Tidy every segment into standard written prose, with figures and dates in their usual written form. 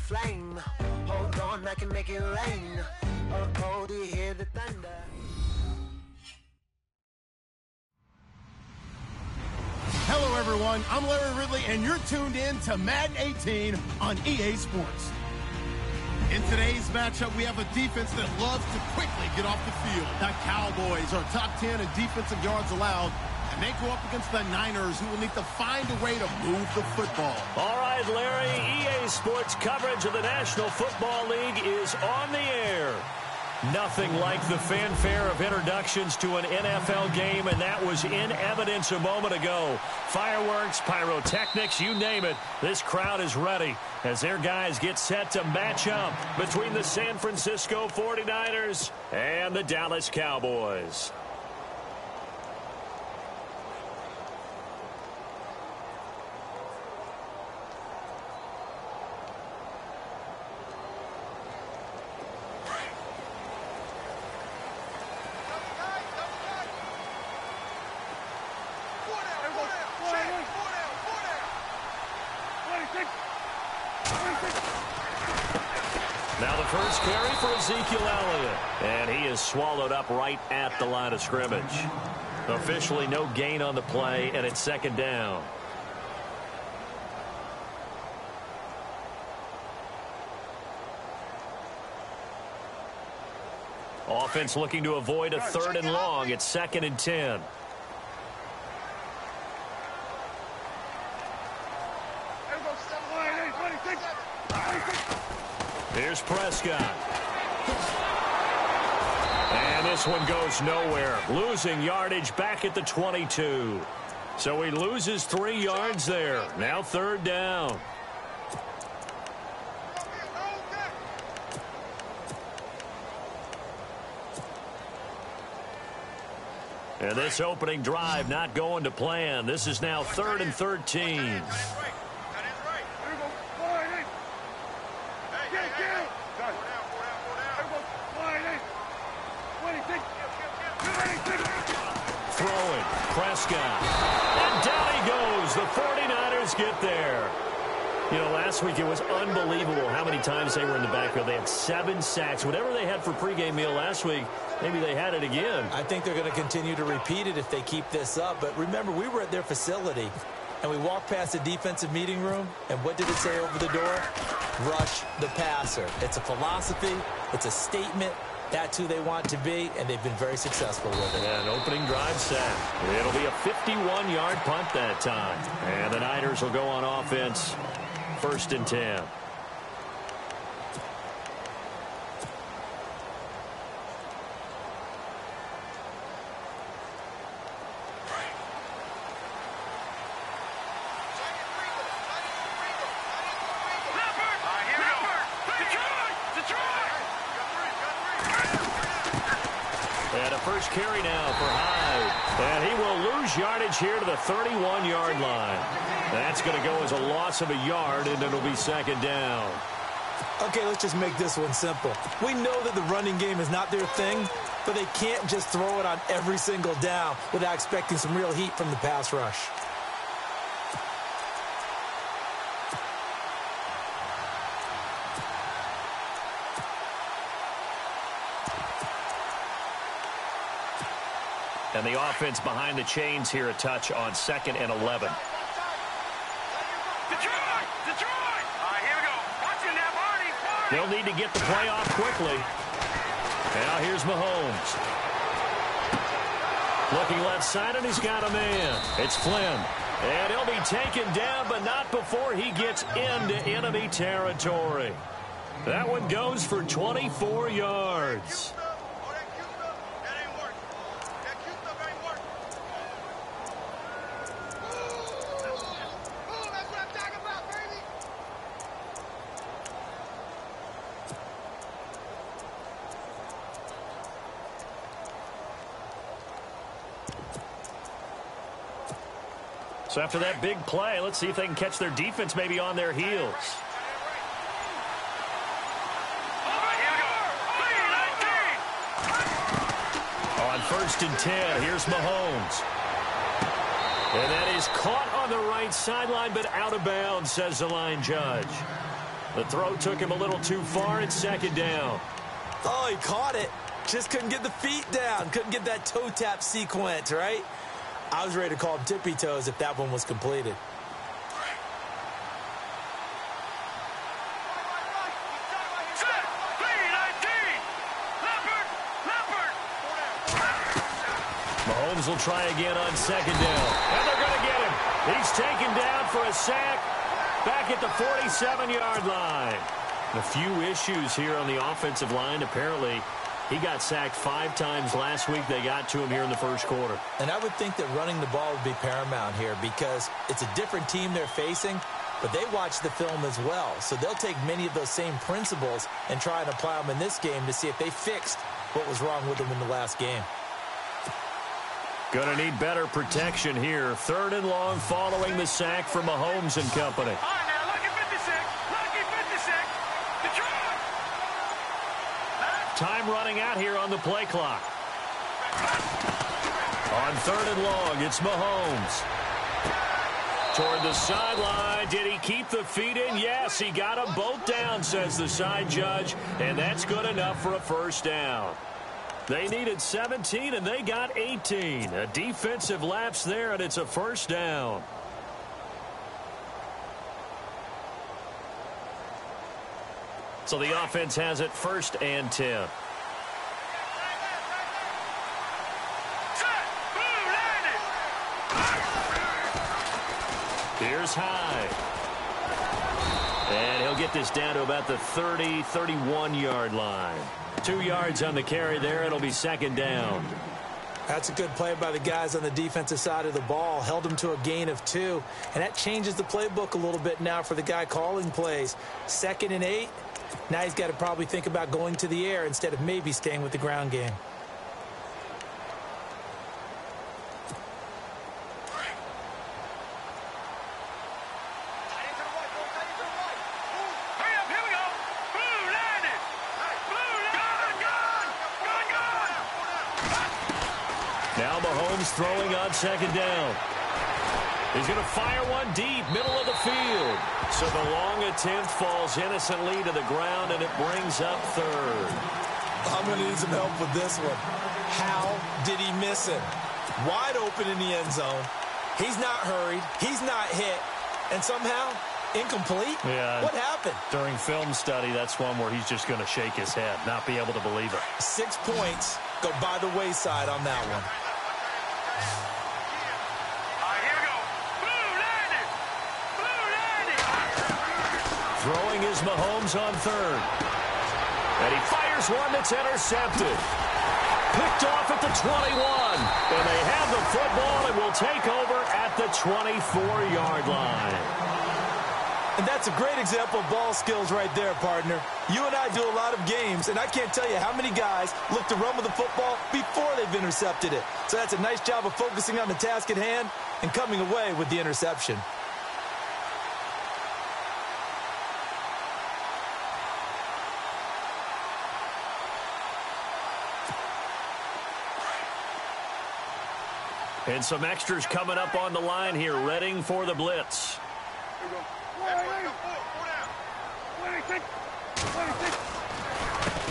flame. Hold on, I can make it rain. Oh, do you hear the thunder? Hello, everyone. I'm Larry Ridley, and you're tuned in to Madden 18 on EA Sports. In today's matchup, we have a defense that loves to quickly get off the field. The Cowboys are top 10 in defensive yards allowed, and they go up against the Niners, who will need to find a way to move the football. All right, Larry, EA Sports coverage of the National Football League is on the air. Nothing like the fanfare of introductions to an NFL game, and that was in evidence a moment ago. Fireworks, pyrotechnics, you name it. This crowd is ready as their guys get set to match up between the San Francisco 49ers and the Dallas Cowboys. Now the first carry for Ezekiel Elliott, and he is swallowed up right at the line of scrimmage. Officially no gain on the play, and it's second down. Offense looking to avoid a third and long. It's 2nd and 10. Here's Prescott. And this one goes nowhere. Losing yardage back at the 22. So he loses 3 yards there. Now 3rd down. And this opening drive not going to plan. This is now 3rd and 13. Throwing, Prescott. And down he goes. The 49ers get there. You know, last week it was unbelievable how many times they were in the backfield. They had 7 sacks. Whatever they had for pregame meal last week, maybe they had it again. I think they're going to continue to repeat it if they keep this up. But remember, we were at their facility, and we walked past the defensive meeting room, and what did it say over the door? Rush the passer. It's a philosophy. It's a statement. That's who they want to be, and they've been very successful with it. Yeah, an opening drive sack. It'll be a 51-yard punt that time. And the Niners will go on offense. 1st and 10. And a first carry now for Hyde. And he will lose yardage here to the 31-yard line. That's going to go as a loss of a yard, and it'll be 2nd down. Okay, let's just make this one simple. We know that the running game is not their thing, but they can't just throw it on every single down without expecting some real heat from the pass rush. And the offense behind the chains here a touch on 2nd and 11. They'll need to get the play off quickly. Now here's Mahomes. Looking left side, and he's got a man. It's Flynn. And he'll be taken down, but not before he gets into enemy territory. That one goes for 24 yards. So after that big play, let's see if they can catch their defense maybe on their heels. On 1st and 10, here's Mahomes. And that is caught on the right sideline, but out of bounds, says the line judge. The throw took him a little too far. It's second down. Oh, he caught it. Just couldn't get the feet down. Couldn't get that toe tap sequence, right? I was ready to call him tippy toes if that one was completed. Mahomes will try again on second down. And they're going to get him. He's taken down for a sack back at the 47-yard line. A few issues here on the offensive line. Apparently, he got sacked 5 times last week. They got to him here in the first quarter. And I would think that running the ball would be paramount here because it's a different team they're facing, but they watch the film as well. So they'll take many of those same principles and try and apply them in this game to see if they fixed what was wrong with them in the last game. Going to need better protection here. 3rd and long following the sack from Mahomes and company. All right, now, lucky 56. Lucky 56. Detroit. Time running out here on the play clock. On 3rd and long, it's Mahomes. Toward the sideline. Did he keep the feet in? Yes, he got them both down, says the side judge. And that's good enough for a first down. They needed 17, and they got 18. A defensive lapse there, and it's a first down. So the offense has it 1st and 10. Here's Hyde. And he'll get this down to about the 30, 31-yard line. 2 yards on the carry there. It'll be second down. That's a good play by the guys on the defensive side of the ball. Held them to a gain of 2. And that changes the playbook a little bit now for the guy calling plays. 2nd and 8. Now he's got to probably think about going to the air instead of maybe staying with the ground game. Now Mahomes throwing on second down. He's going to fire one deep, middle of the field. So the long attempt falls innocently to the ground, and it brings up 3rd. I'm going to need some help with this one. How did he miss it? Wide open in the end zone. He's not hurried. He's not hit. And somehow, incomplete? Yeah. What happened? During film study, that's one where he's just going to shake his head, not be able to believe it. 6 points go by the wayside on that one. Throwing is Mahomes on 3rd. And he fires one that's intercepted. Picked off at the 21. And they have the football and will take over at the 24-yard line. And that's a great example of ball skills right there, partner. You and I do a lot of games, and I can't tell you how many guys look to run with the football before they've intercepted it. So that's a nice job of focusing on the task at hand and coming away with the interception. And some extras coming up on the line here, readying for the blitz.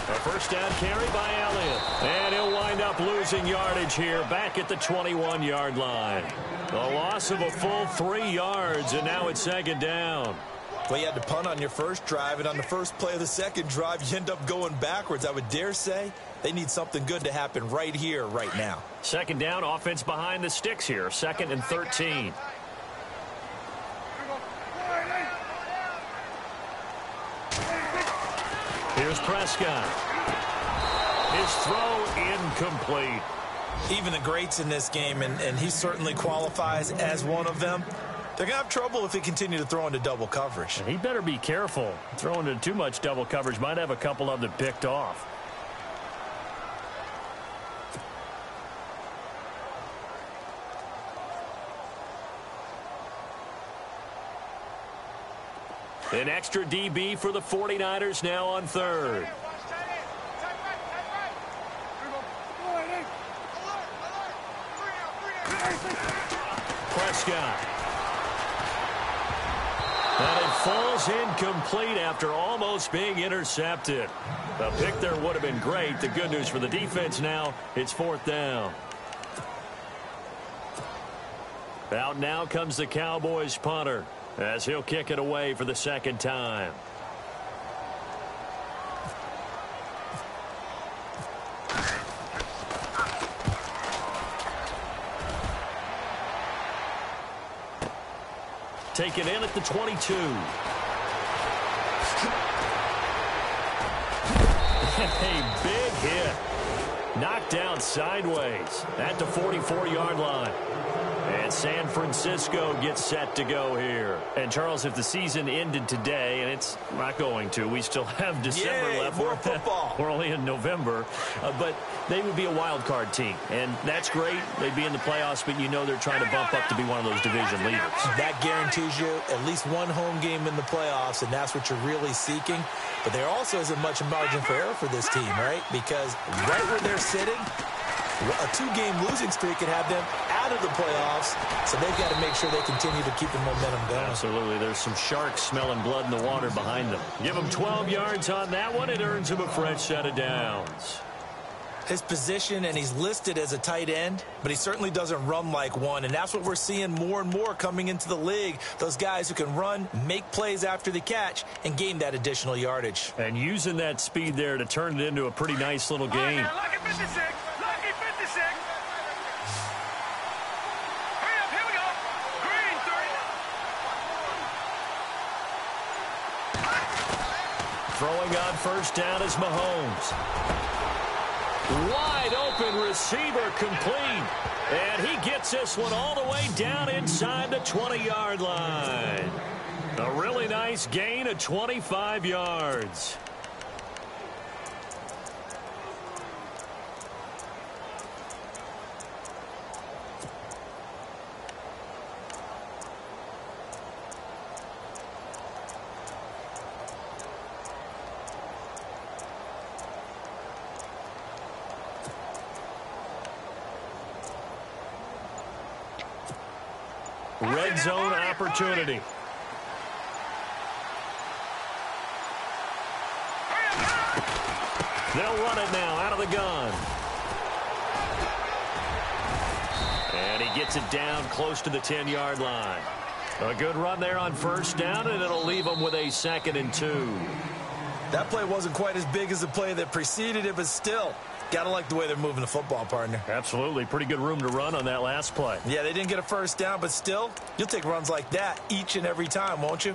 A first down carry by Elliott. And he'll wind up losing yardage here back at the 21-yard line. The loss of a full 3 yards, and now it's second down. Well, you had to punt on your first drive, and on the first play of the second drive, you end up going backwards. I would dare say they need something good to happen right here, right now. Second down, offense behind the sticks here. 2nd and 13. Here's Prescott. His throw incomplete. Even the greats in this game, and he certainly qualifies as one of them, they're going to have trouble if they continue to throw into double coverage. He better be careful. Throwing into too much double coverage might have a couple of them picked off. An extra DB for the 49ers now on 3rd. Prescott. And it falls incomplete after almost being intercepted. The pick there would have been great. The good news for the defense now, it's 4th down. Out now comes the Cowboys punter as he'll kick it away for the 2nd time. Taken in at the 22. A big hit. Knocked down sideways at the 44-yard line. And San Francisco gets set to go here. And, Charles, if the season ended today, and it's not going to, we still have December left. More football. We're only in November. But they would be a wild card team. And that's great. They'd be in the playoffs, but you know they're trying to bump up to be one of those division leaders. That guarantees you at least one home game in the playoffs, and that's what you're really seeking. But there also isn't much margin for error for this team, right? Because right where they're sitting, a 2-game losing streak could have them out of the playoffs, so they've got to make sure they continue to keep the momentum going. Absolutely. There's some sharks smelling blood in the water behind them. Give them 12 yards on that one. It earns him a fresh set of downs. His position, and he's listed as a tight end, but he certainly doesn't run like one, and that's what we're seeing more and more coming into the league. Those guys who can run, make plays after the catch, and gain that additional yardage. And using that speed there to turn it into a pretty nice little game. Lucky 56. Lucky 56. Hurry up. Here we go. Green 30. Throwing on 1st down is Mahomes. Wide open receiver complete. And he gets this one all the way down inside the 20-yard line. A really nice gain of 25 yards. Red zone opportunity. They'll run it now out of the gun. And he gets it down close to the 10-yard line. A good run there on 1st down, and it'll leave them with a 2nd and 2. That play wasn't quite as big as the play that preceded it, but still, gotta like the way they're moving the football, partner. Absolutely. Pretty good room to run on that last play. Yeah, they didn't get a 1st down, but still, you'll take runs like that each and every time, won't you?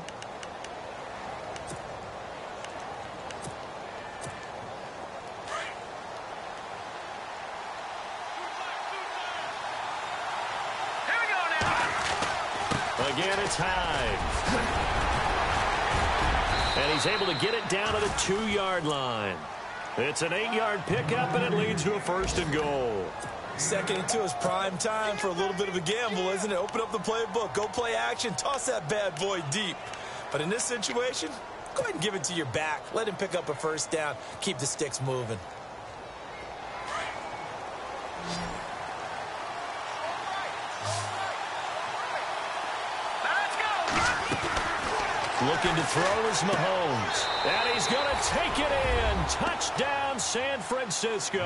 Here we go now. Again, it's Hyde. And he's able to get it down to the 2-yard line. It's an 8-yard pickup, and it leads to a 1st and goal. 2nd and 2 is prime time for a little bit of a gamble, isn't it? Open up the playbook, go play action, toss that bad boy deep. But in this situation, go ahead and give it to your back. Let him pick up a 1st down. Keep the sticks moving. Looking to throw is Mahomes. And he's going to take it in. Touchdown, San Francisco.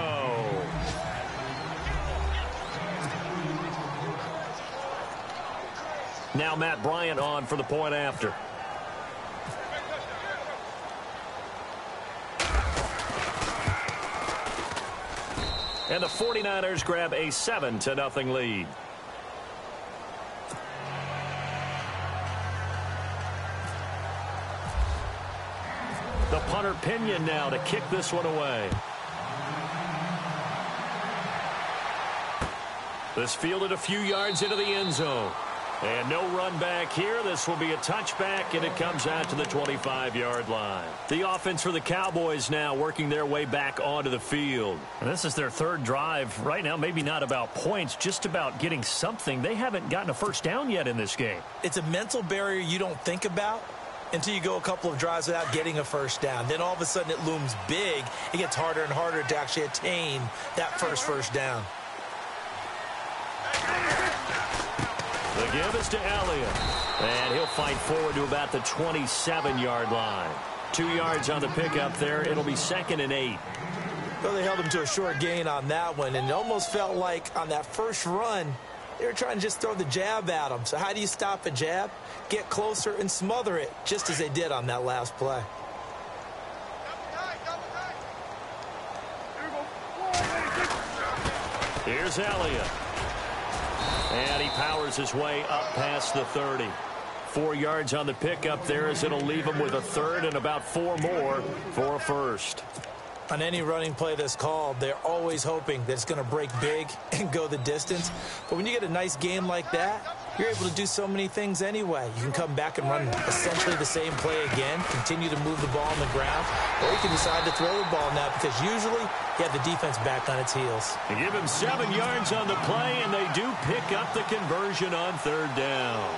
Now Matt Bryant on for the point after. And the 49ers grab a 7-0 lead. The punter Pinion now to kick this one away. This fielded a few yards into the end zone. And no run back here. This will be a touchback, and it comes out to the 25-yard line. The offense for the Cowboys now working their way back onto the field. And this is their 3rd drive. Right now, maybe not about points, just about getting something. They haven't gotten a 1st down yet in this game. It's a mental barrier you don't think about until you go a couple of drives without getting a 1st down. Then all of a sudden it looms big. It gets harder and harder to actually attain that first down. The give is to Elliott. And he'll fight forward to about the 27-yard line. 2 yards on the pickup there. It'll be 2nd and 8. Well, they held him to a short gain on that one, and it almost felt like on that first run, they were trying to just throw the jab at him. So how do you stop a jab? Get closer and smother it, just as they did on that last play. Here's Elliott. And he powers his way up past the 30. 4 yards on the pickup there as it'll leave him with a 3rd and about 4 more for a 1st. On any running play that's called, they're always hoping that it's going to break big and go the distance. But when you get a nice game like that, you're able to do so many things anyway. You can come back and run essentially the same play again, continue to move the ball on the ground, or you can decide to throw the ball now because usually you have the defense back on its heels. They give him 7 yards on the play, and they do pick up the conversion on 3rd down.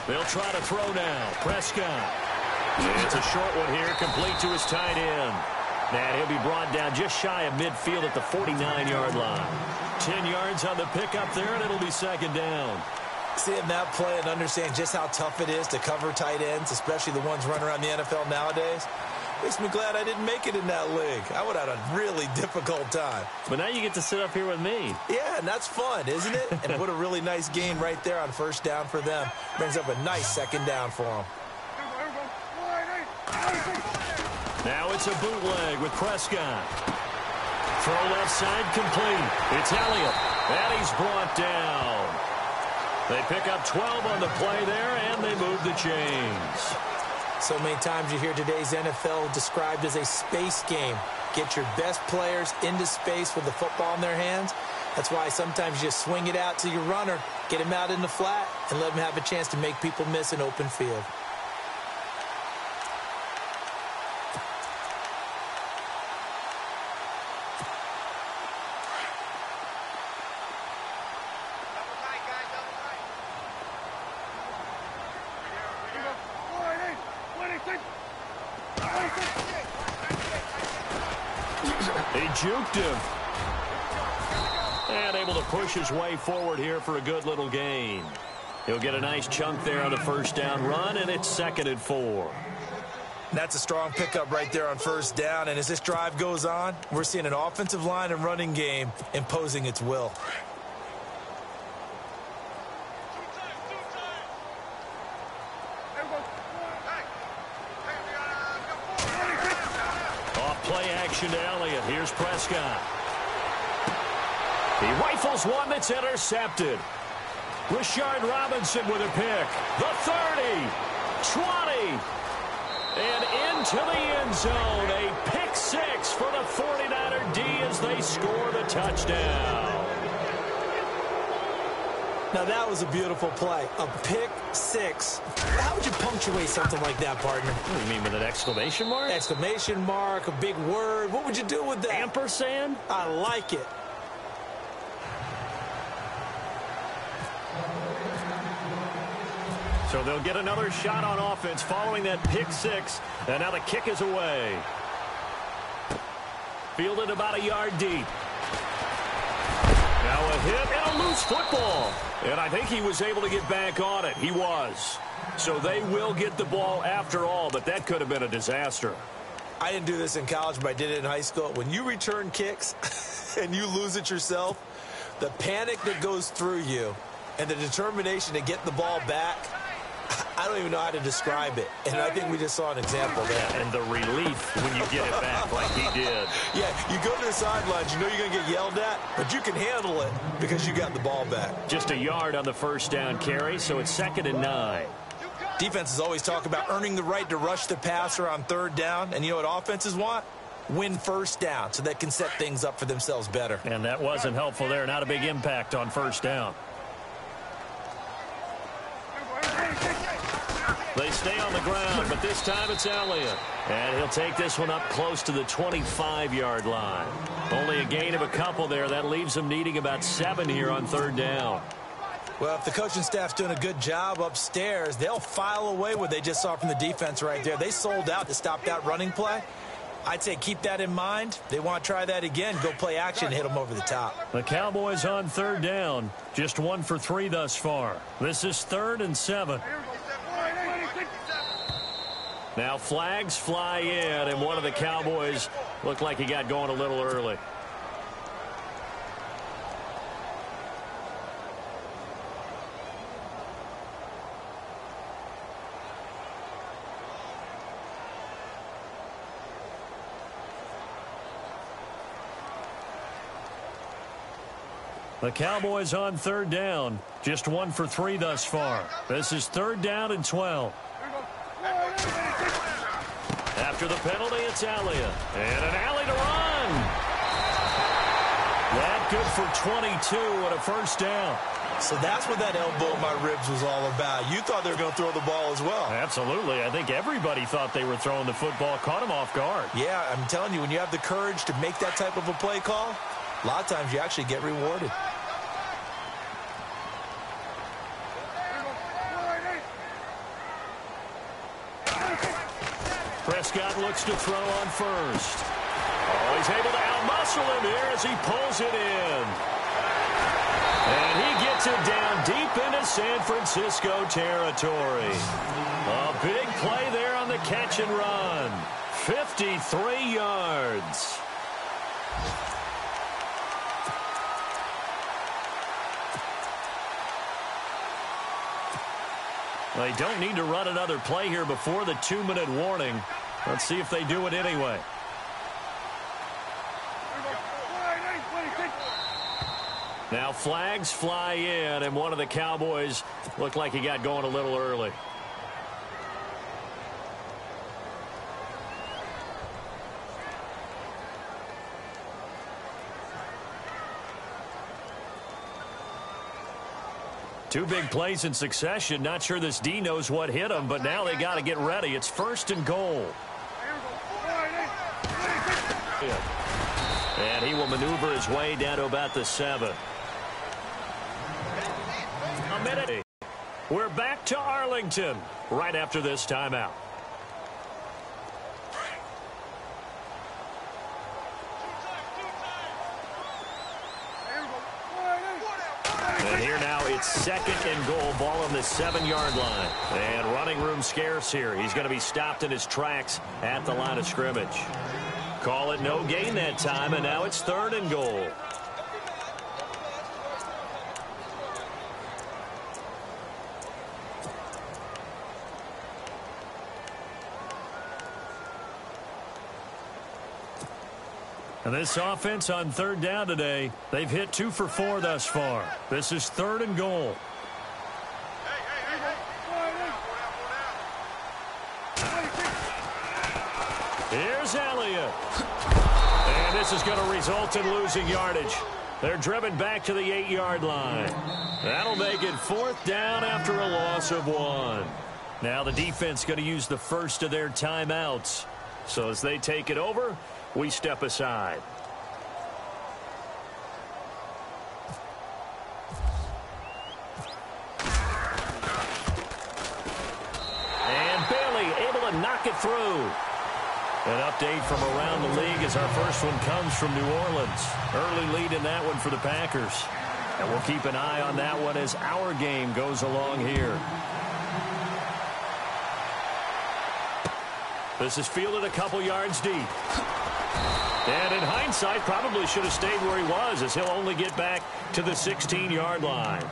They'll try to throw now. Prescott. It's a short one here, complete to his tight end. And he'll be brought down just shy of midfield at the 49-yard line. 10 yards on the pickup there, and it'll be 2nd down. Seeing that play and understand just how tough it is to cover tight ends, especially the ones running around the NFL nowadays, makes me glad I didn't make it in that league. I would have had a really difficult time. But now you get to sit up here with me. Yeah, and that's fun, isn't it? And what a really nice gain right there on 1st down for them. Brings up a nice 2nd down for them. Now it's a bootleg with Prescott. Throw left side complete. It's Elliott. And he's brought down. They pick up 12 on the play there, and they move the chains. So many times you hear today's NFL described as a space game. Get your best players into space with the football in their hands. That's why sometimes you just swing it out to your runner, get him out in the flat, and let him have a chance to make people miss an open field. He juked him. And able to push his way forward here for a good little gain. He'll get a nice chunk there on the 1st down run, and it's 2nd and 4. That's a strong pickup right there on 1st down, and as this drive goes on, we're seeing an offensive line and running game imposing its will. Play action to Elliott. Here's Prescott. He rifles one that's intercepted. Rashard Robinson with a pick. The 30, 20, and into the end zone. A pick 6 for the 49er D as they score the touchdown. Now that was a beautiful play. A pick 6. How would you punctuate something like that, partner? What do you mean, with an exclamation mark? Exclamation mark, a big word. What would you do with that? Ampersand? I like it. So they'll get another shot on offense following that pick 6. And now the kick is away. Fielded about a yard deep. Now a hit and a loose football. And I think he was able to get back on it. He was. So they will get the ball after all, but that could have been a disaster. I didn't do this in college, but I did it in high school. When you return kicks and you lose it yourself, the panic that goes through you and the determination to get the ball back, I don't even know how to describe it. And I think we just saw an example there. And the relief when you get it back like he did. Yeah, you go to the sidelines, you know you're going to get yelled at, but you can handle it because you got the ball back. Just a yard on the 1st down carry, so it's 2nd and 9. Defenses always talk about earning the right to rush the passer on 3rd down. And you know what offenses want? Win 1st down so they can set things up for themselves better. And that wasn't helpful there. Not a big impact on 1st down. They stay on the ground, but this time it's Elliott. And he'll take this one up close to the 25-yard line. Only a gain of a couple there. That leaves him needing about 7 here on 3rd down. Well, if the coaching staff's doing a good job upstairs, they'll file away what they just saw from the defense right there. They sold out to stop that running play. I'd say keep that in mind. They want to try that again, go play action, hit them over the top. The Cowboys on third down. Just 1 for 3 thus far. This is 3rd and 7. Now flags fly in, and one of the Cowboys looked like he got going a little early. The Cowboys on third down. Just 1 for 3 thus far. This is 3rd down and 12. After the penalty, it's Elliott. And an alley to run. That good for 22 and a first down. So that's what that elbow in my ribs was all about. You thought they were going to throw the ball as well. Absolutely. I think everybody thought they were throwing the football. Caught him off guard. Yeah, I'm telling you, when you have the courage to make that type of a play call, a lot of times you actually get rewarded. Prescott looks to throw on first. Oh, he's able to outmuscle him here as he pulls it in. And he gets it down deep into San Francisco territory. A big play there on the catch and run. 53 yards. They don't need to run another play here before the 2-minute warning. Let's see if they do it anyway. Now flags fly in, and one of the Cowboys looked like he got going a little early. Two big plays in succession. Not sure this D knows what hit him, but now they got to get ready. It's 1st and goal. And he will maneuver his way down to about the 7. A minute. We're back to Arlington right after this timeout. And here now it's 2nd and goal, ball on the 7-yard line. And running room scarce here. He's going to be stopped in his tracks at the line of scrimmage. Call it no gain that time, and now it's 3rd and goal. And this offense on 3rd down today, they've hit 2 for 4 thus far. This is 3rd and goal. Here's Elliott. And this is going to result in losing yardage. They're driven back to the 8-yard line. That'll make it 4th down after a loss of 1. Now the defense going to use the first of their timeouts. So as they take it over, we step aside. And Bailey able to knock it through. An update from around the league as our first one comes from New Orleans. Early lead in that one for the Packers. And we'll keep an eye on that one as our game goes along here. This is fielded a couple yards deep. And in hindsight, probably should have stayed where he was, as he'll only get back to the 16-yard line.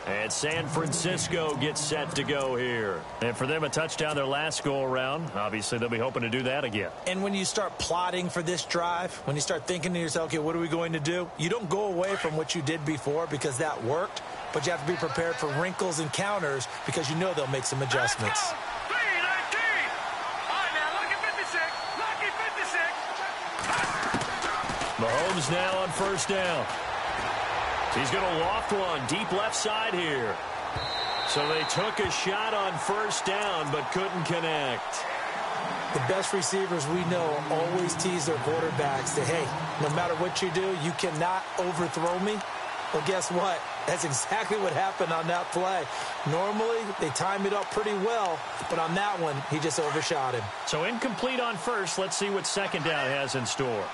And San Francisco gets set to go here. And for them, a touchdown their last go-around. Obviously, they'll be hoping to do that again. And when you start plotting for this drive, when you start thinking to yourself, okay, what are we going to do? You don't go away from what you did before because that worked, but you have to be prepared for wrinkles and counters because you know they'll make some adjustments. Mahomes now on 1st down. He's going to loft one deep left side here. So they took a shot on 1st down but couldn't connect. The best receivers we know always tease their quarterbacks that, hey, no matter what you do, you cannot overthrow me. Well, guess what? That's exactly what happened on that play. Normally, they time it up pretty well, but on that one, he just overshot him. So incomplete on first. Let's see what second down has in store.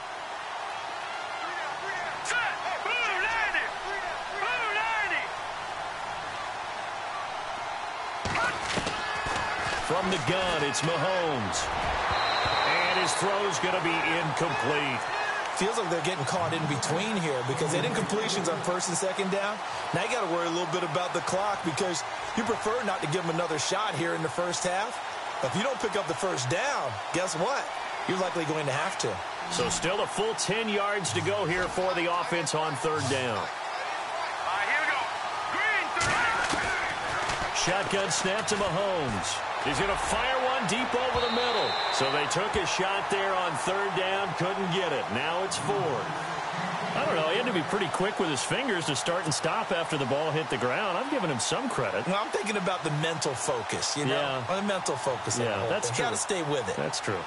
From the gun, it's Mahomes. And his throw's going to be incomplete. Feels like they're getting caught in between here because they did incompletions on first and second down. Now you got to worry a little bit about the clock because you prefer not to give them another shot here in the first half. But if you don't pick up the first down, guess what? You're likely going to have to. So still a full 10 yards to go here for the offense on third down. Here we go. Green 3. Shotgun snap to Mahomes. He's going to fire one deep over the middle. So they took a shot there on third down, couldn't get it. Now it's fourth. I don't know, he had to be pretty quick with his fingers to start and stop after the ball hit the ground. I'm giving him some credit. Well, I'm thinking about the mental focus, you know? Yeah. The mental focus. Yeah, that's true. Got to stay with it. That's true.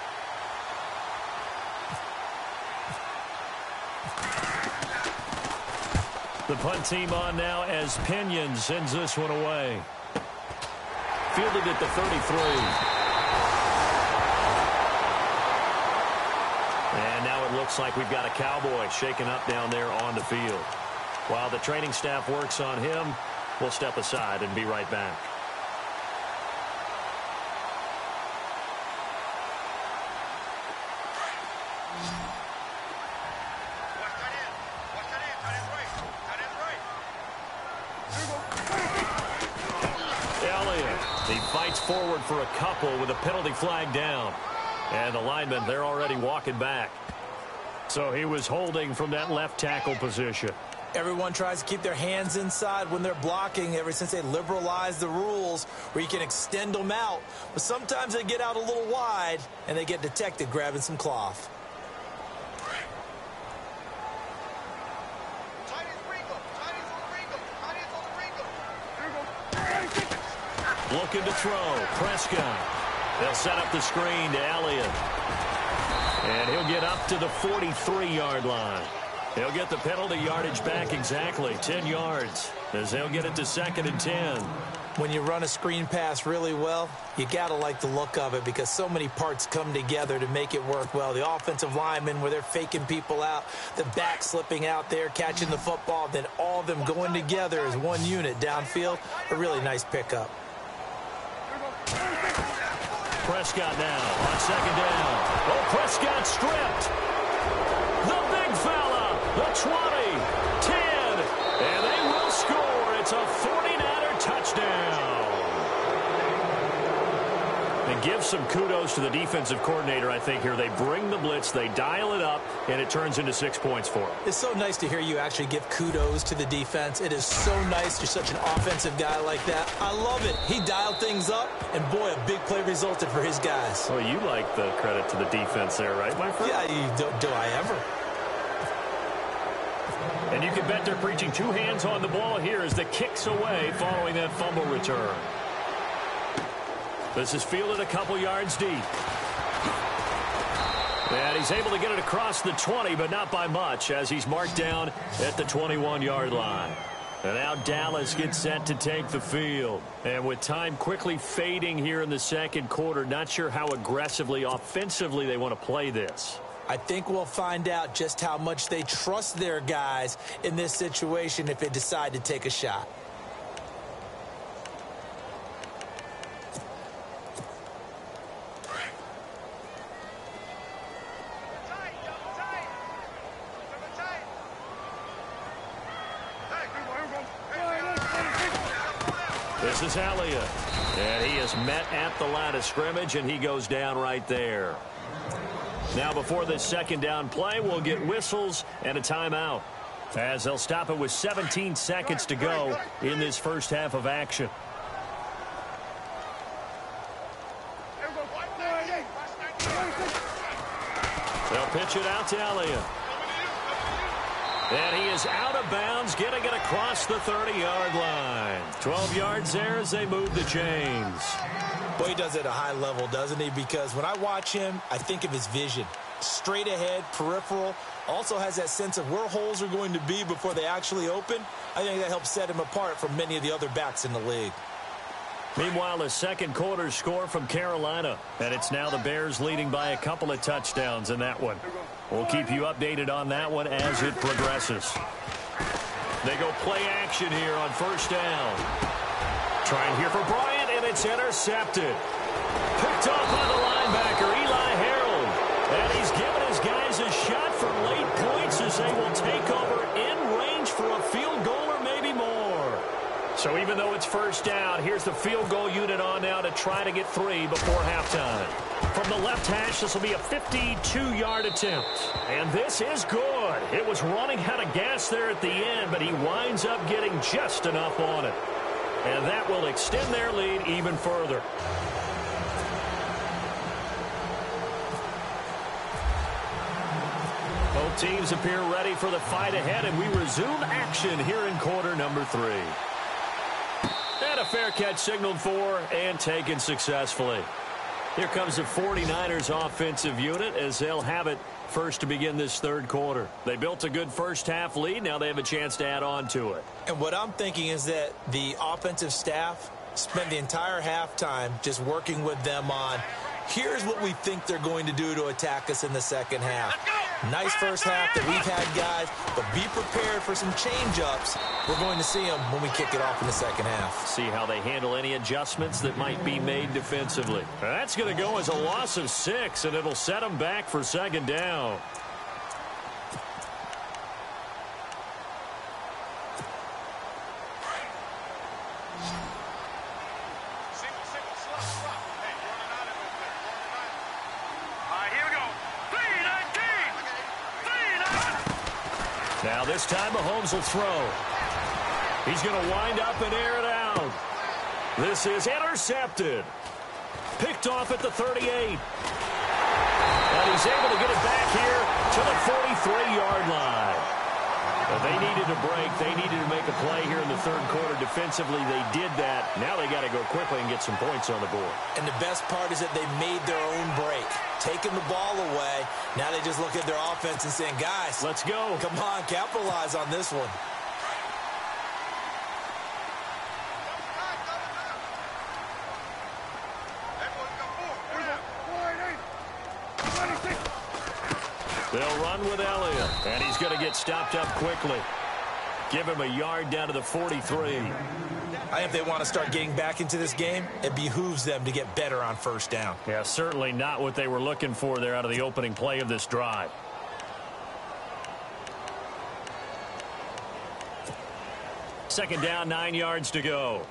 The punt team on now as Pinion sends this one away. Fielded at the 33. And now it looks like we've got a Cowboy shaken up down there on the field. While the training staff works on him, we'll step aside and be right back. He fights forward for a couple with a penalty flag down. And the linemen, they're already walking back. So he was holding from that left tackle position. Everyone tries to keep their hands inside when they're blocking ever since they liberalized the rules where you can extend them out. But sometimes they get out a little wide and they get detected grabbing some cloth. Looking to throw. Prescott. They'll set up the screen to Elliott. And he'll get up to the 43-yard line. He'll get the penalty yardage back exactly, 10 yards, as they'll get it to 2nd and 10. When you run a screen pass really well, you got to like the look of it because so many parts come together to make it work well. The offensive linemen where they're faking people out, the back slipping out there, catching the football, then all of them going together as one unit downfield. A really nice pickup. Prescott now on 2nd down. Oh, Prescott stripped. The big fella, the 20, 10, and they will score. It's a 49er touchdown. And give some kudos to the defensive coordinator, I think, here. They bring the blitz, they dial it up, and it turns into 6 points for them. It's so nice to hear you actually give kudos to the defense. It is so nice. You're such an offensive guy like that. I love it. He dialed things up, and boy, a big play resulted for his guys. Well, you like the credit to the defense there, right, my friend? Yeah, do I ever? And you can bet they're preaching two hands on the ball here as the kick's away following that fumble return. This is fielded a couple yards deep. And he's able to get it across the 20, but not by much, as he's marked down at the 21-yard line. And now Dallas gets set to take the field. And with time quickly fading here in the second quarter, not sure how aggressively, offensively they want to play this. I think we'll find out just how much they trust their guys in this situation if they decide to take a shot. This is Elliott. And he is met at the line of scrimmage, and he goes down right there. Now before this second down play, we'll get whistles and a timeout, as they'll stop it with 17 seconds to go in this first half of action. They'll pitch it out to Elliott. And he is out of bounds, getting it across the 30-yard line. 12 yards there as they move the chains. Boy, he does it at a high level, doesn't he? Because when I watch him, I think of his vision. straight ahead, peripheral. Also has that sense of where holes are going to be before they actually open. I think that helps set him apart from many of the other backs in the league. Meanwhile, a second quarter score from Carolina. And it's now the Bears leading by a couple of touchdowns in that one. We'll keep you updated on that one as it progresses. They go play action here on first down. Trying here for Bryant, and it's intercepted. Picked off by the linebacker, Eli Harold. And he's given his guys a shot for late points as they will take over in range for a field goal or maybe more. So even though it's first down, here's the field goal unit on now to try to get 3 before halftime. From the left hash, this will be a 52-yard attempt. And this is good. It was running out of gas there at the end, but he winds up getting just enough on it. And that will extend their lead even further. Both teams appear ready for the fight ahead, and we resume action here in quarter number 3. And a fair catch signaled for and taken successfully. Here comes the 49ers offensive unit as they'll have it first to begin this third quarter. They built a good first half lead. Now they have a chance to add on to it. And what I'm thinking is that the offensive staff spent the entire halftime just working with them on, here's what we think they're going to do to attack us in the second half. Nice first half that we've had, guys, but be prepared for some change-ups. We're going to see them when we kick it off in the second half. See how they handle any adjustments that might be made defensively. That's going to go as a loss of 6, and it'll set them back for second down. Now this time Mahomes will throw. He's going to wind up and air it out. This is intercepted. Picked off at the 38. And he's able to get it back here to the 43-yard line. But they needed a break. They needed to make a play here in the third quarter. Defensively, they did that. Now they got to go quickly and get some points on the board. And the best part is that they made their own break. Taking the ball away. Now they just look at their offense and saying, guys, let's go. Come on, capitalize on this one. They'll run with Elliott, and he's going to get stopped up quickly. Give him a yard down to the 43. I think if they want to start getting back into this game, it behooves them to get better on first down. Yeah, certainly not what they were looking for there out of the opening play of this drive. Second down, 9 yards to go.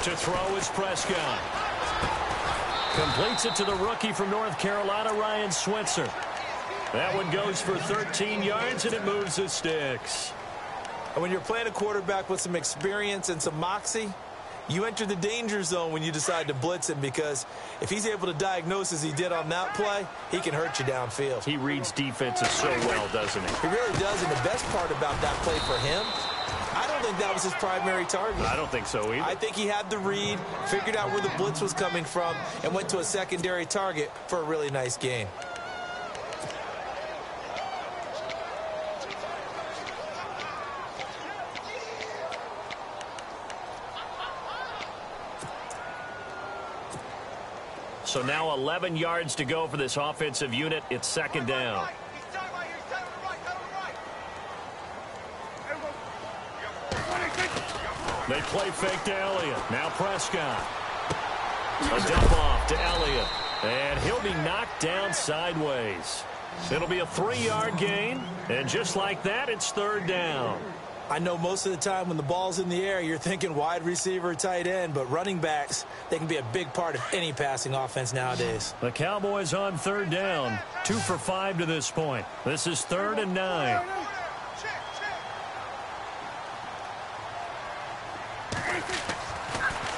To throw is Prescott. Completes it to the rookie from North Carolina, Ryan Switzer. That one goes for 13 yards, and it moves the sticks. And when you're playing a quarterback with some experience and some moxie, you enter the danger zone when you decide to blitz him, because if he's able to diagnose as he did on that play, he can hurt you downfield. He reads defenses so well, doesn't he? He really does, and the best part about that play for him, I don't think that was his primary target. I don't think so either. I think he had the read, figured out where the blitz was coming from, and went to a secondary target for a really nice gain. So now 11 yards to go for this offensive unit. It's second down. They play fake to Elliott. Now Prescott. A dump off to Elliott. And he'll be knocked down sideways. It'll be a 3-yard gain. And just like that, it's third down. I know most of the time when the ball's in the air, you're thinking wide receiver, tight end, but running backs, they can be a big part of any passing offense nowadays. The Cowboys on third down. 2 for 5 to this point. This is 3rd and 9.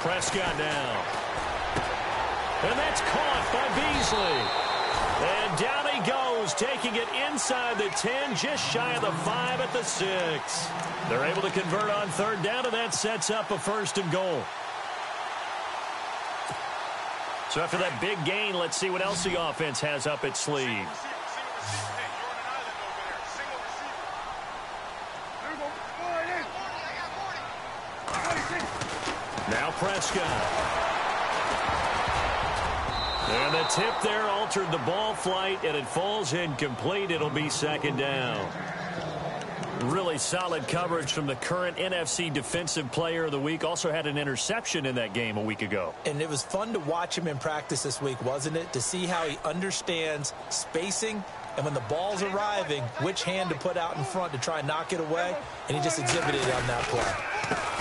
Prescott down. And that's caught by Beasley. And down he goes, taking it inside the 10, just shy of the 5 at the 6. They're able to convert on third down, and that sets up a 1st and goal. So after that big gain, let's see what else the offense has up its sleeve. Now Prescott. And the tip there altered the ball flight, and it falls incomplete. It'll be 2nd down. Really solid coverage from the current NFC Defensive Player of the Week. Also had an interception in that game a week ago. And it was fun to watch him in practice this week, wasn't it? To see how he understands spacing and when the ball's arriving, which hand to put out in front to try and knock it away. And he just exhibited it on that play.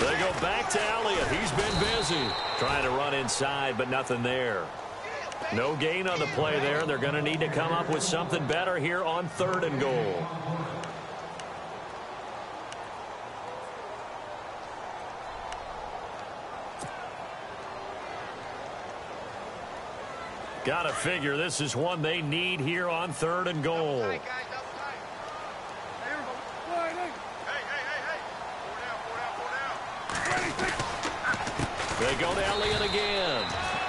They go back to Elliott. He's been busy trying to run inside, but nothing there. No gain on the play there. They're going to need to come up with something better here on 3rd and goal. Got to figure this is one they need here on 3rd and goal. They go to Elliott again.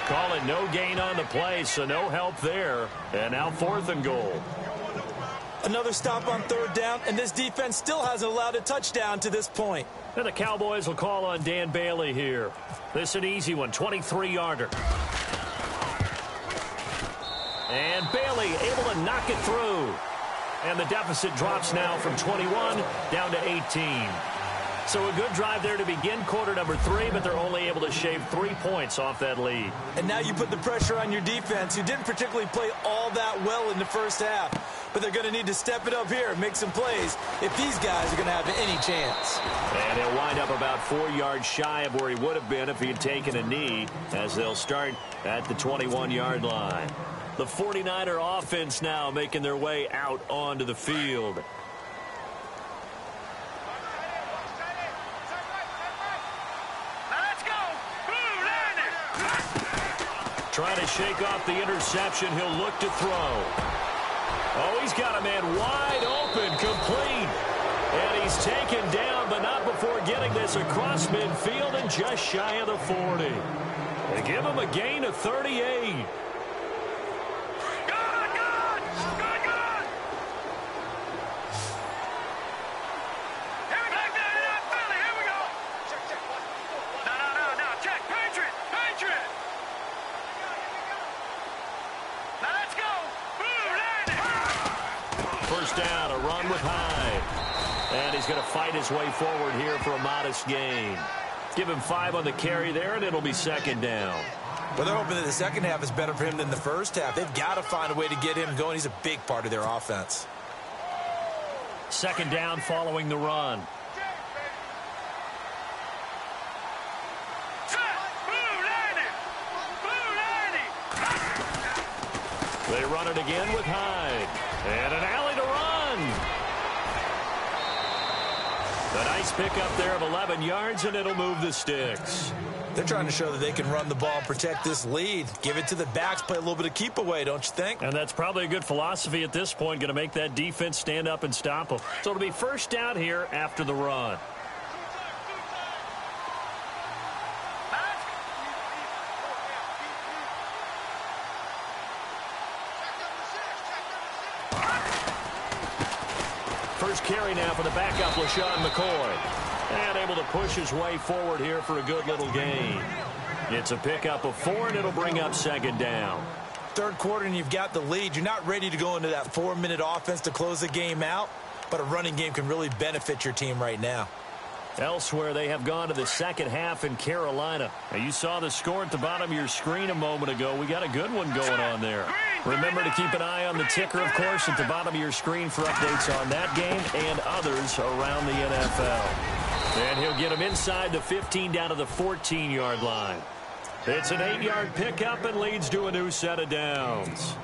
Calling no gain on the play, so no help there. And now 4th and goal. Another stop on 3rd down, and this defense still hasn't allowed a touchdown to this point. And the Cowboys will call on Dan Bailey here. This is an easy one, 23-yarder. And Bailey able to knock it through. And the deficit drops now from 21 down to 18. So a good drive there to begin quarter number 3, but they're only able to shave 3 points off that lead. And now you put the pressure on your defense, who didn't particularly play all that well in the first half. But they're going to need to step it up here and make some plays if these guys are going to have any chance. And he'll wind up about 4 yards shy of where he would have been if he had taken a knee, as they'll start at the 21-yard line. The 49er offense now making their way out onto the field. Trying to shake off the interception. He'll look to throw. Oh, he's got a man wide open, complete. And he's taken down, but not before getting this across midfield and just shy of the 40. They give him a gain of 38. First down, a run with Hyde. And he's going to fight his way forward here for a modest gain. Give him 5 on the carry there, and it'll be 2nd down. Well, they're hoping that the second half is better for him than the first half. They've got to find a way to get him going. He's a big part of their offense. 2nd down following the run. They run it again with Hyde. And an alley to run. A nice pickup there of 11 yards, and it'll move the sticks. They're trying to show that they can run the ball and protect this lead. Give it to the backs, play a little bit of keep away, don't you think? And that's probably a good philosophy at this point, going to make that defense stand up and stop them. So it'll be first down here after the run. First carry now for the backup, LaShawn McCoy. And able to push his way forward here for a good little gain. It's a pickup of 4, and it'll bring up 2nd down. Third quarter, and you've got the lead. You're not ready to go into that 4-minute offense to close the game out, but a running game can really benefit your team right now. Elsewhere, they have gone to the second half in Carolina. Now, you saw the score at the bottom of your screen a moment ago. We got a good one going on there. Remember to keep an eye on the ticker, of course, at the bottom of your screen for updates on that game and others around the NFL. And he'll get him inside the 15 down to the 14-yard line. It's an 8-yard pickup and leads to a new set of downs.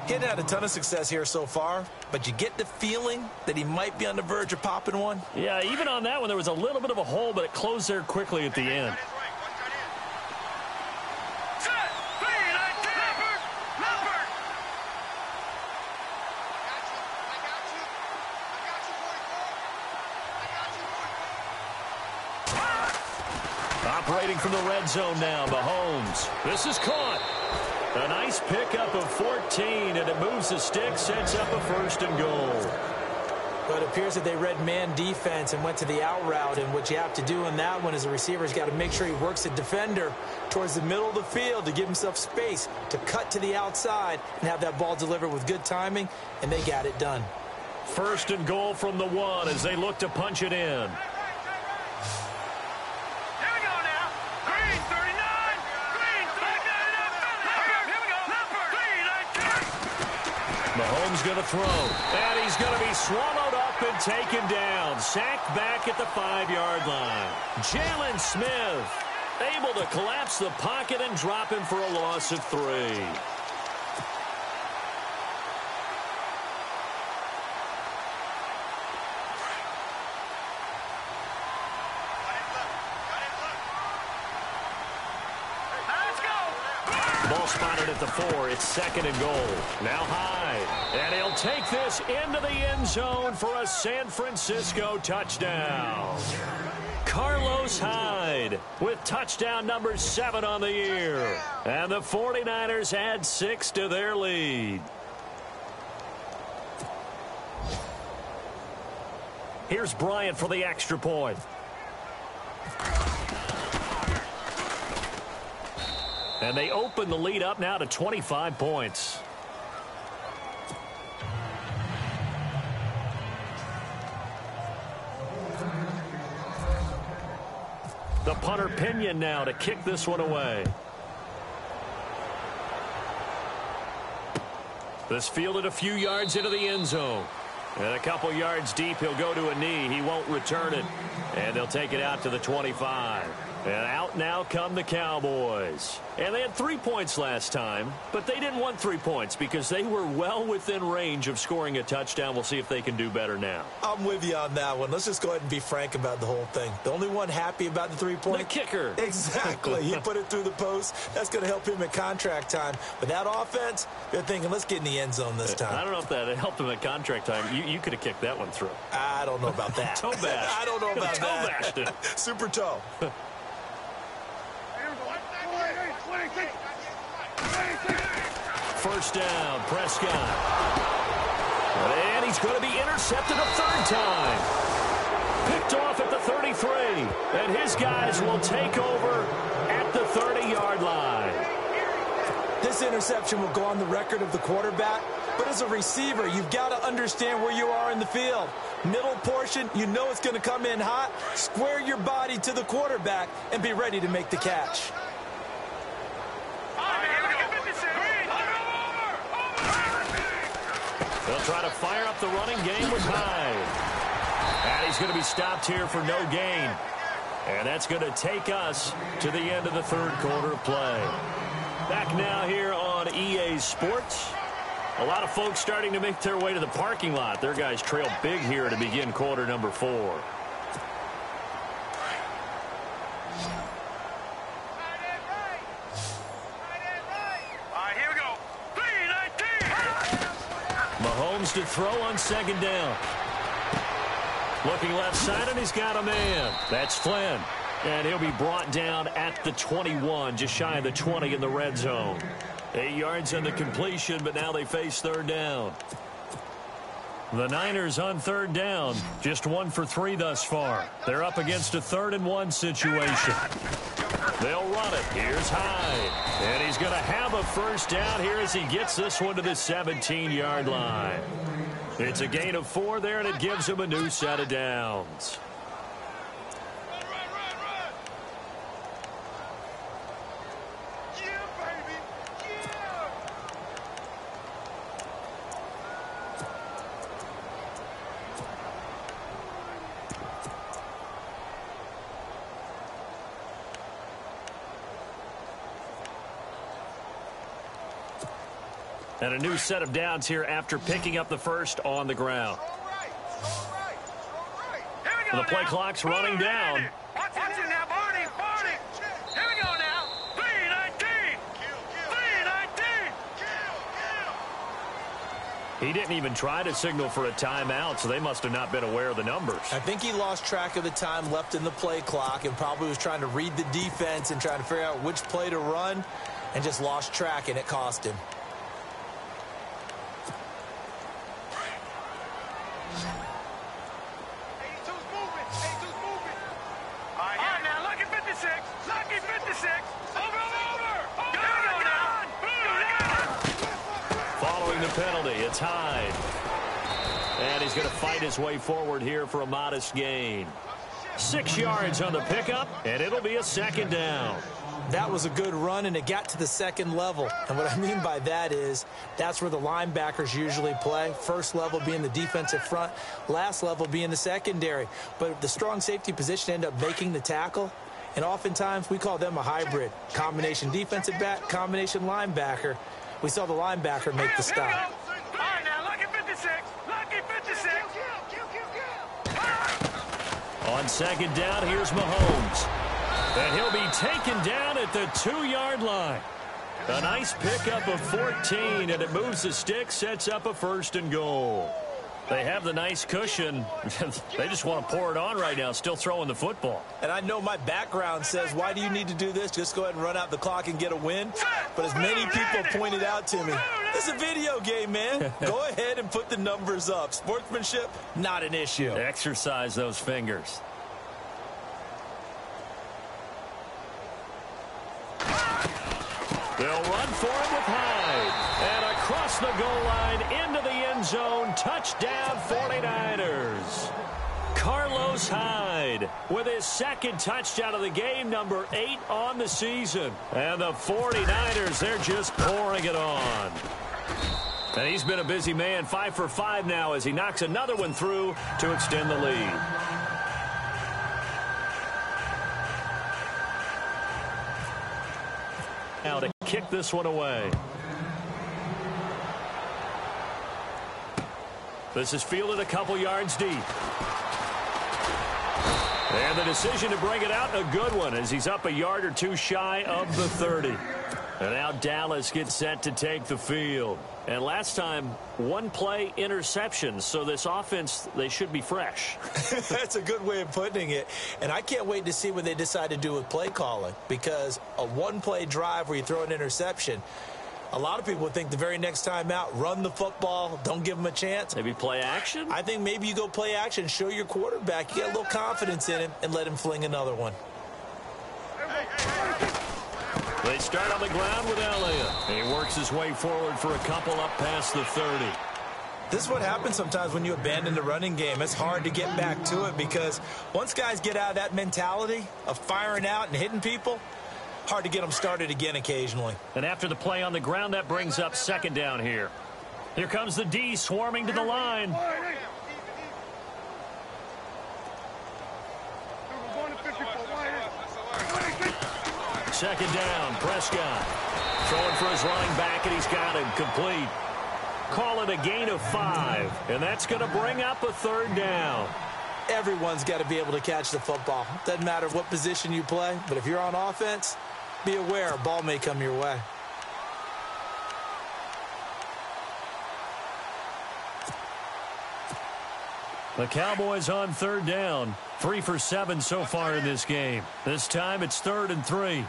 He hadn't had a ton of success here so far, but you get the feeling that he might be on the verge of popping one. Yeah, even on that one, there was a little bit of a hole, but it closed there quickly at the end. from the red zone now. Mahomes. This is caught. A nice pickup of 14, and it moves the stick, sets up a 1st and goal. But it appears that they read man defense and went to the out route, and what you have to do in that one is the receiver's got to make sure he works the defender towards the middle of the field to give himself space to cut to the outside and have that ball delivered with good timing, and they got it done. 1st and goal from the 1 as they look to punch it in. Mahomes going to throw, and he's going to be swallowed up and taken down. Sacked back at the 5-yard line. Jalen Smith able to collapse the pocket and drop him for a loss of 3. Ball spotted at the 4. It's 2nd and goal. Now Hyde. And he'll take this into the end zone for a San Francisco touchdown. Carlos Hyde with touchdown number 7 on the year. And the 49ers add 6 to their lead. Here's Bryant for the extra point. And they open the lead up now to 25 points. The punter Pinion now to kick this one away. This fielded a few yards into the end zone. And a couple yards deep, he'll go to a knee. He won't return it. And they'll take it out to the 25. And out now come the Cowboys. And they had 3 points last time, but they didn't want 3 points because they were well within range of scoring a touchdown. We'll see if they can do better now. I'm with you on that one. Let's just go ahead and be frank about the whole thing. The only one happy about the 3-point? The kicker. Exactly. He put it through the post. That's going to help him at contract time. But that offense, they're thinking, let's get in the end zone this time. I don't know if that helped him at contract time. You could have kicked that one through. I don't know about that. Toe bash. I don't know about toe that. Bashed it. Super toe. First down, Prescott. And he's going to be intercepted a 3rd time. Picked off at the 33. And his guys will take over at the 30-yard line. This interception will go on the record of the quarterback. But as a receiver, you've got to understand where you are in the field. Middle portion, you know it's going to come in hot. Square your body to the quarterback and be ready to make the catch. They'll try to fire up the running game with Hyde. And he's going to be stopped here for no gain. And that's going to take us to the end of the 3rd quarter of play. Back now here on EA Sports. A lot of folks starting to make their way to the parking lot. Their guys trail big here to begin quarter number 4. Mahomes to throw on 2nd down. Looking left side, and he's got a man. That's Flynn. And he'll be brought down at the 21, just shy of the 20 in the red zone. 8 yards on the completion, but now they face 3rd down. The Niners on 3rd down, just 1 for 3 thus far. They're up against a 3rd and 1 situation. They'll run it. Here's Hyde. And he's going to have a 1st down here as he gets this one to the 17-yard line. It's a gain of 4 there, and it gives him a new set of downs. And a new set of downs here after picking up the 1st on the ground. The play clock's running down. Watch it now, Barney. Here we go now. 3-19. 3-19. He didn't even try to signal for a timeout, so they must have not been aware of the numbers. I think he lost track of the time left in the play clock and probably was trying to read the defense and trying to figure out which play to run and just lost track, and it cost him. Following the penalty, it's Hyde. And he's going to fight his way forward here for a modest gain. 6 yards on the pickup, and it'll be a second down. That was a good run, and it got to the second level. And what I mean by that is that's where the linebackers usually play. First level being the defensive front, last level being the secondary. But the strong safety position ended up making the tackle. And oftentimes we call them a hybrid. Combination defensive back, combination linebacker. We saw the linebacker make the stop. All right, now, lucky 56. Lucky 56. On second down, here's Mahomes. And he'll be taken down at the 2-yard line. A nice pickup of 14, and it moves the stick, sets up a 1st and goal. They have the nice cushion. They just want to pour it on right now, still throwing the football. And I know my background says, why do you need to do this? Just go ahead and run out the clock and get a win. But as many people pointed out to me, it's a video game, man. Go ahead and put the numbers up. Sportsmanship, not an issue. Exercise those fingers. They'll run for it with Hyde. And across the goal line into the end zone. Touchdown 49ers. Carlos Hyde with his 2nd touchdown of the game, number 8 on the season. And the 49ers, they're just pouring it on. And he's been a busy man, 5 for 5 now as he knocks another one through to extend the lead. Now to kick this one away. This is fielded a couple yards deep. And the decision to bring it out, a good one, as he's up a yard or two shy of the 30. And now Dallas gets set to take the field. And last time, 1-play interception. So this offense, they should be fresh. That's a good way of putting it. And I can't wait to see what they decide to do with play calling. Because a 1-play drive where you throw an interception, a lot of people would think the very next time out, run the football, don't give them a chance. Maybe play action? I think maybe you go play action, show your quarterback, you get a little confidence in him, and let him fling another one. They start on the ground with Elliott. He works his way forward for a couple up past the 30. This is what happens sometimes when you abandon the running game. It's hard to get back to it because once guys get out of that mentality of firing out and hitting people, hard to get them started again occasionally. And after the play on the ground, that brings up 2nd down here. Here comes the D swarming to the line. Second down, Prescott. Throwing for his running back, and he's got him complete. Call it a gain of 5, and that's going to bring up a 3rd down. Everyone's got to be able to catch the football. Doesn't matter what position you play, but if you're on offense, be aware a ball may come your way. The Cowboys on 3rd down. 3 for 7 so far in this game. This time it's 3rd and 3.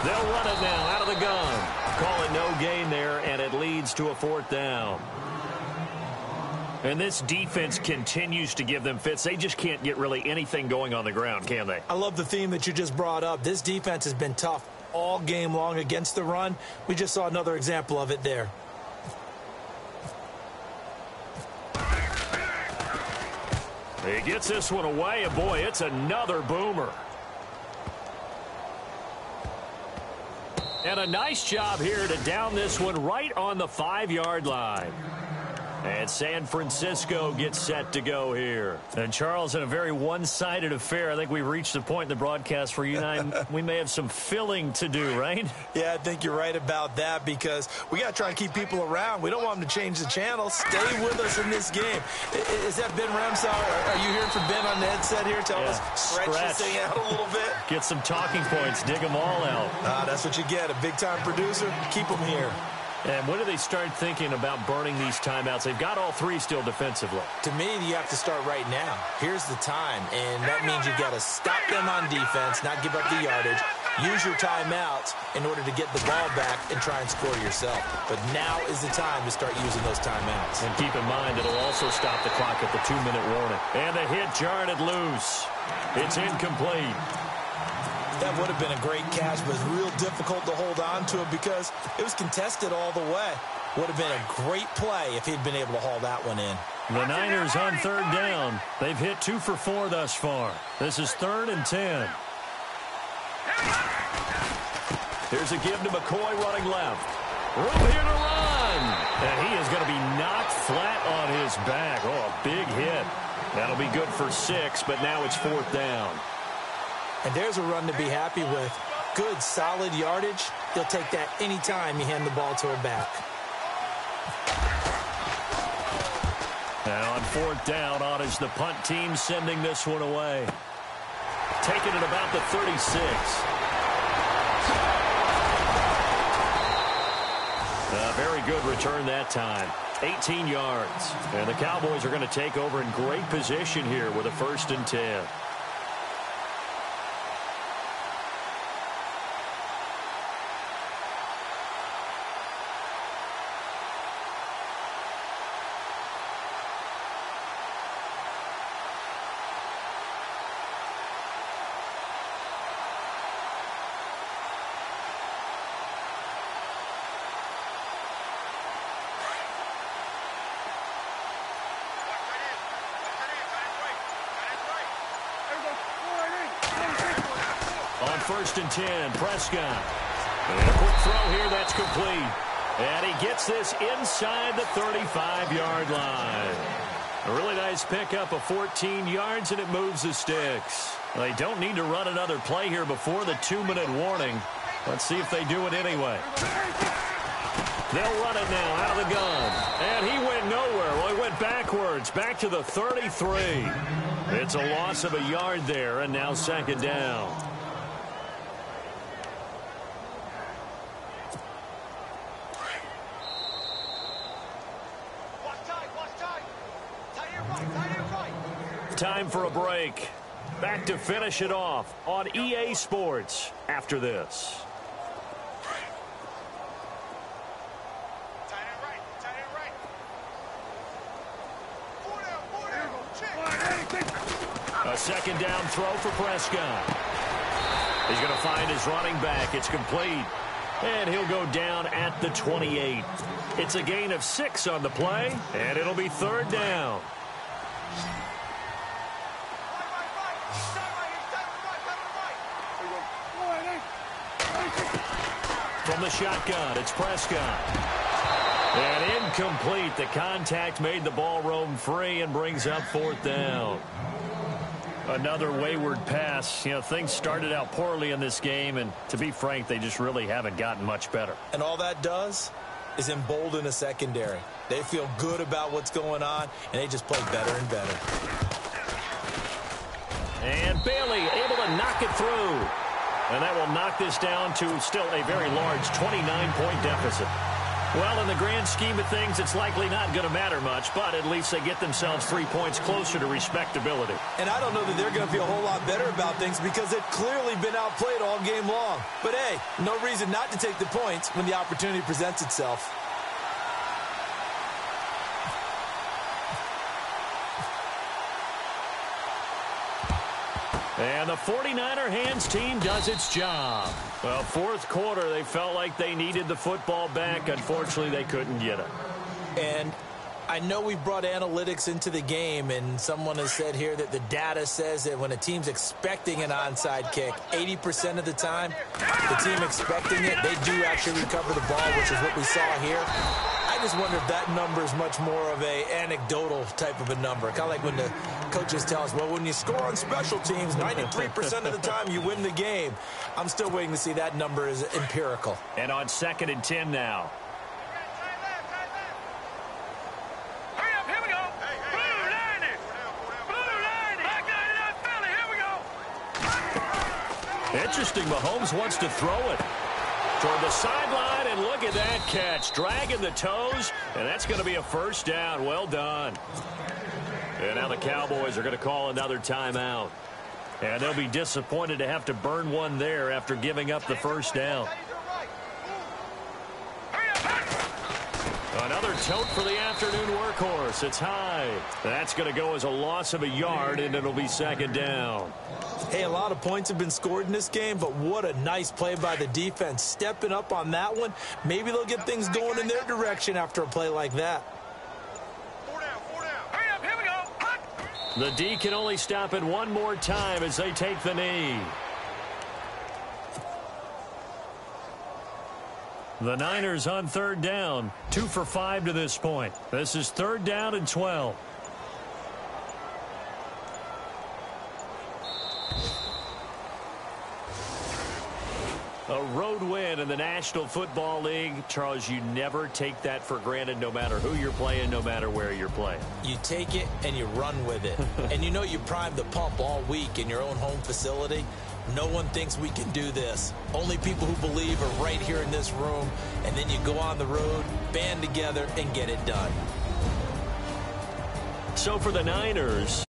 They'll run it now out of the gun. Call it no gain there, and it leads to a 4th down. And this defense continues to give them fits. They just can't get really anything going on the ground, can they? I love the theme that you just brought up. This defense has been tough all game long against the run. We just saw another example of it there. He gets this one away, and boy, it's another boomer. And a nice job here to down this one right on the 5-yard line. And San Francisco gets set to go here. And, Charles, in a very one-sided affair, I think we've reached the point in the broadcast where you and I, we may have some filling to do, right? Yeah, I think you're right about that because we got to try and keep people around. We don't want them to change the channel. Stay with us in this game. Is that Ben Ramsau? Are you hearing from Ben on the headset here? Tell us, stretch this thing out a little bit. Get some talking points. Dig them all out. That's what you get. A big-time producer. Keep them here. And when do they start thinking about burning these timeouts? They've got all three still defensively. To me, you have to start right now. Here's the time, and that means you've got to stop them on defense, not give up the yardage, use your timeouts in order to get the ball back and try and score yourself. But now is the time to start using those timeouts. And keep in mind, it'll also stop the clock at the 2-minute warning. And the hit jarred it loose. It's incomplete. That would have been a great catch, but it's real difficult to hold on to it because it was contested all the way. Would have been a great play if he'd been able to haul that one in. The Niners on third down. They've hit 2 for 4 thus far. This is 3rd and 10. Here's a give to McCoy running left. Room here to run. And he is going to be knocked flat on his back. Oh, a big hit. That'll be good for 6, but now it's 4th down. And there's a run to be happy with. Good, solid yardage. He'll take that anytime you hand the ball to a back. Now on 4th down, on is the punt team sending this one away. Taking it about the 36. A very good return that time. 18 yards. And the Cowboys are going to take over in great position here with a 1st and 10. On 1st and 10, Prescott. And a quick throw here, that's complete. And he gets this inside the 35-yard line. A really nice pickup of 14 yards, and it moves the sticks. They don't need to run another play here before the 2-minute warning. Let's see if they do it anyway. They'll run it now out of the gun. And he went nowhere. Well, he went backwards, back to the 33. It's a loss of a yard there, and now 2nd down. Time for a break. Back to finish it off on EA Sports after this. A 2nd down throw for Prescott. He's going to find his running back. It's complete. And he'll go down at the 28. It's a gain of 6 on the play, and it'll be 3rd down. From the shotgun, it's Prescott. And incomplete. The contact made the ball roam free and brings up 4th down. Another wayward pass. You know, things started out poorly in this game, and to be frank, they just really haven't gotten much better. And all that does is embolden a secondary. They feel good about what's going on, and they just play better and better. And Bailey able to knock it through. And that will knock this down to still a very large 29-point deficit. Well, in the grand scheme of things, it's likely not going to matter much, but at least they get themselves 3 points closer to respectability. And I don't know that they're going to feel a whole lot better about things because they've clearly been outplayed all game long. But, hey, no reason not to take the points when the opportunity presents itself. And the 49er hands team does its job. Well, 4th quarter, they felt like they needed the football back. Unfortunately, they couldn't get it. And I know we've brought analytics into the game, and someone has said here that the data says that when a team's expecting an onside kick, 80% of the time, the team expecting it, they do actually recover the ball, which is what we saw here. I just wonder if that number is much more of a anecdotal type of a number. Kind of like when the coaches tell us, well, when you score on special teams, 93% of the time you win the game. I'm still waiting to see that number is empirical. And on 2nd and 10 now. Hurry up, here we go. Blue line it. Blue line it. I got it out, Philly. Here we go. Interesting, Mahomes wants to throw it. toward the sideline, and look at that catch. Dragging the toes, and that's going to be a first down. Well done. And now the Cowboys are going to call another timeout. And they'll be disappointed to have to burn one there after giving up the first down. Another tote for the afternoon workhorse. It's high. That's going to go as a loss of a yard, and it'll be second down. Hey, a lot of points have been scored in this game, but what a nice play by the defense. Stepping up on that one. Maybe they'll get things going in their direction after a play like that. The D can only stop it one more time as they take the knee. The Niners on third down, 2 for 5 to this point. This is third down and 12. A road win in the National Football League. Charles, you never take that for granted no matter who you're playing, no matter where you're playing. You take it and you run with it. And you know you primed the pump all week in your own home facility. No one thinks we can do this. Only people who believe are right here in this room. And then you go on the road, band together, and get it done. So for the Niners,